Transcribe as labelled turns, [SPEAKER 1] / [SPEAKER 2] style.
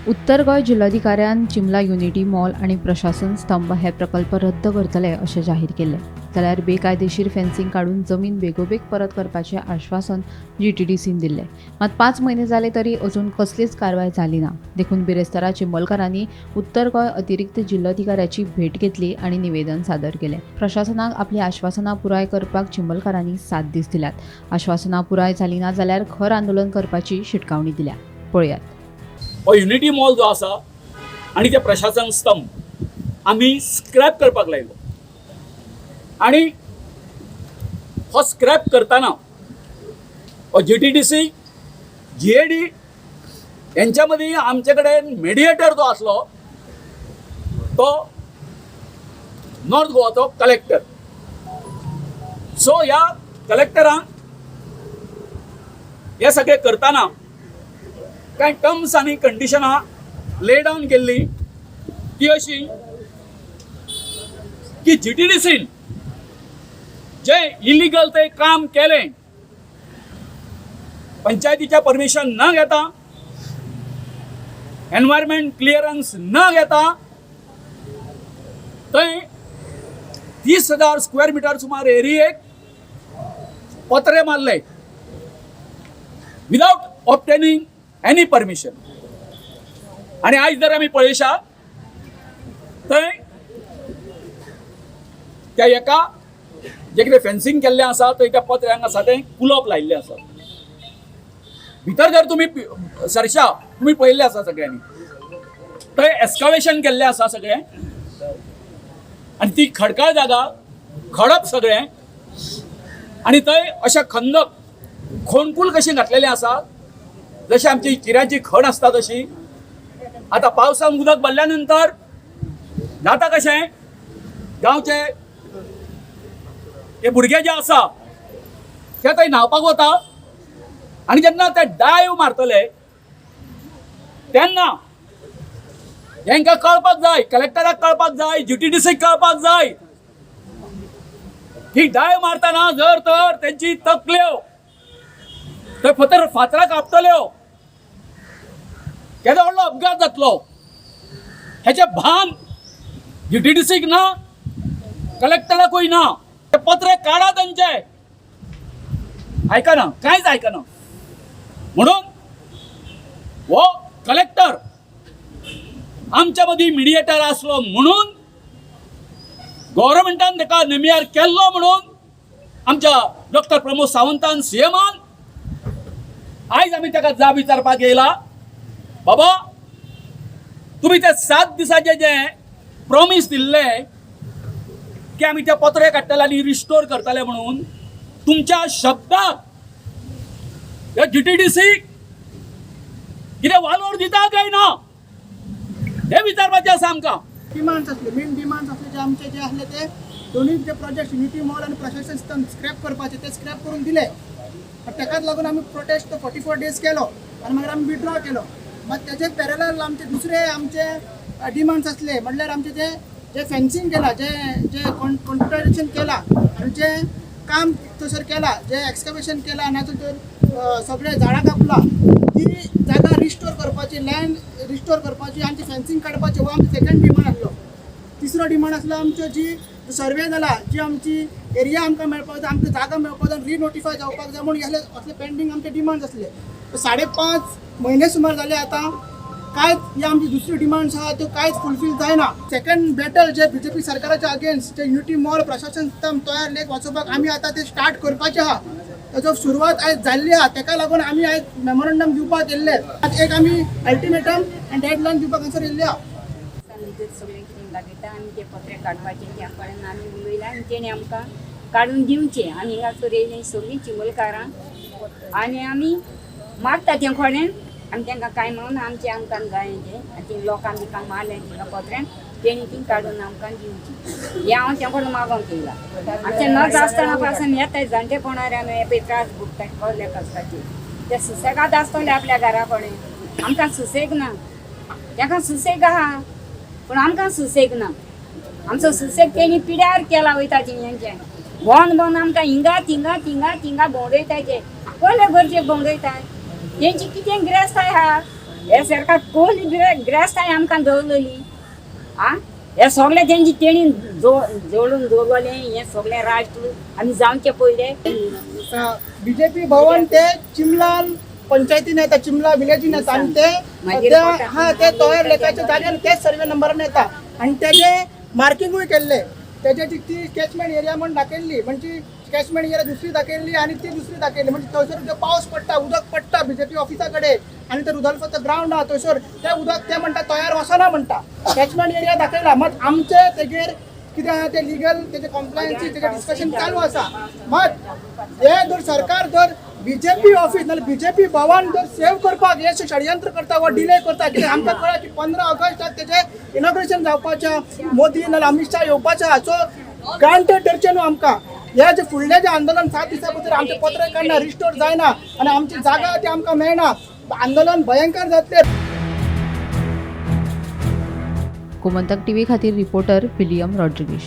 [SPEAKER 1] उत्तर गोंय जिल्हाधिकाऱ्यान चिंबला unity mall आणि प्रशासन स्तंभ हे प्रकल्प रद्द करतले असे जाहीर केले. जाल्यार बेकायदेशीर फेन्सिंग काढून जमीन बेगोबेग परत करपाचे आश्वासन जीटीडीसीन दिले. मात 5 महिने झाले तरी अजून कसलीच कारवाय झाली ना. देखून बिरेस्तारा चिंबलकारांनी उत्तर गोंय अतिरिक्त जिल्हाधिकाऱ्याची भेट घेतली आणि निवेदन सादर केले. प्रशासनाक आपली आश्वासनां पुराय करपाक चिंबलकारांनी 7 दीस दिल्यात. आश्वासनां पुराय जाली ना जाल्यार खर आंदोलन करपाची शिटकावणी दिल्या. पळयात.
[SPEAKER 2] हो युनिटी मॉल जो आसा आणि ते प्रशासन स्तंभ आम्ही स्क्रॅप करपाक लायलो आणि हो स्क्रॅप करताना हो जीटीडीसी जीएडी यांच्या मध्ये आमचे कडेन मेडिएटर जो आसलो तो नॉर्थ गोवाचो कलेक्टर. सो ह्या कलेक्टरान हे सगळे करताना कांय टर्म्स आणि कंडिशनां ले डावन केल्ली ती अशी की जीटीडीसीन जे इलिगल ते काम केले पंचायतीच्या परमिशन न घेता एनवायरमेंट क्लिअरन्स न घेता थंय 30,000 स्क्वेअर मीटर सुमार एरियेक पत्रे मारले विदाउट ऑब्टेनिंग एनी परमिशन. आणि आज जर आम्ही पळयशा थंय त्या एका जे कितें फेन्सिंग केल्लें आसा थंय त्या पत्र्यांक आसा तें कुलप लायिल्लें आसा. भितर जर तुमी सरशा तुमी पळयल्लें आसा सगळ्यांनी थंय एस्कावेशन केल्लें आसा सगळें आनी ती खडकाळ जागा खडप सगळें आनी थंय अशें खंदक खोणकूल कशी घातलेलें आसा जशी आमची चिऱ्याची खण असता तशी. आता पावसान उदक भरल्या नंतर जाता कशें गांवचे हे भुरगे जे आसा ते थंय न्हांवपाक वता आनी जेन्ना ते डायव मारतले तेन्ना हेंकां कळपाक जाय, कलेक्टराक कळपाक जाय, जीटीडीसीक कळपाक जाय की डायव मारतना जर तर तेंची तकल्यो थंय फातरां कापतल्यो केदो व्हडलो अपघात जातलो हेचे भान जीटीडीसीक ना, कलेक्टराकूय ना. ते पत्रे काढा तांचे आयकना, कांयच आयकना. म्हणून हो कलेक्टर आमच्या मदीं मिडिएटर आसलो म्हणून गव्हर्नमेंटान ताका नेमियार केल्लो म्हणून आमच्या डॉक्टर प्रमोद सावंतान सीएमान आज आमी ताका जाब विचारपाक येयला. बाबा तुम्ही ते 7 दिसाचे जे प्रॉमिस दिल्ले की आम्ही ते पत्रे काडटले आनी रिस्टोर करतले म्हणून तुमच्या शब्दाक या जीटीडीसी कितें वालोर दिता काय ना हे विचारपाचें आसा आमकां.
[SPEAKER 3] डिमांड्स असले मेन डिमांड्स असले जे आमचे जे असले ते दोन्ही जे प्रोजेक्ट युनिटी मॉल आणि प्रशासन स्तंभ स्क्रॅप करपाचे ते स्क्रॅप करून दिले. ताकाच लागून आम्ही प्रोटेस्ट 44 डेज केलो आणि मागीर आम्ही विड्रॉ केलो. मग त्याचे पॅरलल आमचे दुसरे आमचे डिमांड्स असले म्हणल्यार आमचे जे फेन्सिंग केला जे कॉन्ट्रॅडिक्शन केला आणि जे काम थंयसर केला जे एक्सकवेशन केला नाजाल्यार सगळे झाडां कापला ती जागा रिस्टोर करपाची लँड रिस्टोर करपाची आमची फेन्सिंग काडपाची हो आमचो सेकंड डिमांड आसलो. तिसरो डिमांड आसलो आमचो जी सर्वे जाला जी आमची एरिया आमकां मेळपाक जाय आमकां जागा मेळपाक जाय रिनोटिफाय जावपाक जाय म्हणून असले पेंडींग आमचे डिमांड्स असले. 5.5 महिने सुमार जाले आतां कांयच ही आमची दुसरी डिमांड्स आहा त्यो कांयच फुलफील जायना. सेकंड बॅटल जे बीजेपी सरकाराच्या अगेन्स्ट जे युनिटी मॉल प्रशासन स्तंभ तयार लेख वाचोवपाक आमी आतां ते स्टार्ट करपाचे आहा. ताजो सुरवात आयज जाल्ली आहा. ताका लागून आमी आयज मेमोरंडम दिवपाक येयल्ले. एक आमी अल्टिमेटम आनी डेडलायन दिवपाक हांगासर येयल्ले आहा.
[SPEAKER 4] सगळे कितें दाखयता आनी ते पत्रे काडपाचे त्या कडेन आमी उलयला आनी तेणी आमकां काडून दिवचे. आमी हिंगासर येयली सगळीं चिंबलकारां आनी आमी मागता ते खोडेन आमी तांकां कांय म्हणून आमकां जाय ते लोकांक बिकांक मारले तिका पत्र्यान तेणी ती काडून आमकां दिवची हे हांव त्या कडेन मागोंक येयला. आमचे नज आसतना पासून येताय जाणटेपणाऱ्यान हे पळय त्रास भोगताय कसले कश्टाचे ते सुसेगाद आसतले आपल्या घरा कडेन. आमकां सुसेग ना, ताका सुसेग आहा पूण आमकां सुसेग ना. आमचो सुसेग तेणी पिड्यार केला वयता तेंचे भोंवन आमकां हिंगा थिंगा थिंगा थिंगा भोंवडयताय ते कसले गरजे भोंवडयताय तेंची कितें गिरेस्त आहा हे सरकार कोण गिरास्ताय आमकां दवरलेली आ हे सगळे तेणी जोडून दवरले हे सगळे राष्ट्र आमी जावचे पयले
[SPEAKER 3] बीजेपी भवन ते चिमलान पंचायतीन येता चिमला विलेजीन येता आणि ते ते तोयर लेखाच्या जाग्यार तेच सर्वे नंबरान येता आणि तेजे मार्किंगूय केल्ले तेजे ती कॅचमेंट एरिया म्हणून दाखयल्ली म्हणजे कॅचमेंट एरिया दुसरी दाखयल्ली आणि ती दुसरी दाखयल्ली म्हणजे थंयसर जो पावस पडटा उदक पडटा बीजेपी ऑफिसा कडेन आणि ते रुदलफाचं ग्राउंड आहा थंयसर ते उदक ते म्हणटा तयार वचना म्हणटा कॅचमेंट एरिया दाखयला मात आमचे तेजेर कितें आहा ते लिगल तेजे कॉम्प्लायन्सी तेजे डिस्कशन चालू आसा मात हे जर सरकार जर बीजेपी ऑफिस नाल्यार बीजेपी भवन जर सेव्ह करपाक हे षडयंत्र करता वा डिले करता कित्याक आमकां कळ्ळा की 15 ऑगस्टाक तेजें इनॉग्रेशन जावपाचें मोदी नाल्यार अमित शाह येवपाचें हाचो ग्रांटेड धरचें न्हू आमकां हे जे फुडलें जें आंदोलन 7 दिसां भितर आमचें पत्र काडना रिस्टोर जायना आनी आमची जागा ती आमकां मेळना आंदोलन भयंकर जातलें
[SPEAKER 1] गोमंतक टीव्ही खातीर रिपोर्टर विलियम रॉड्रिगीश.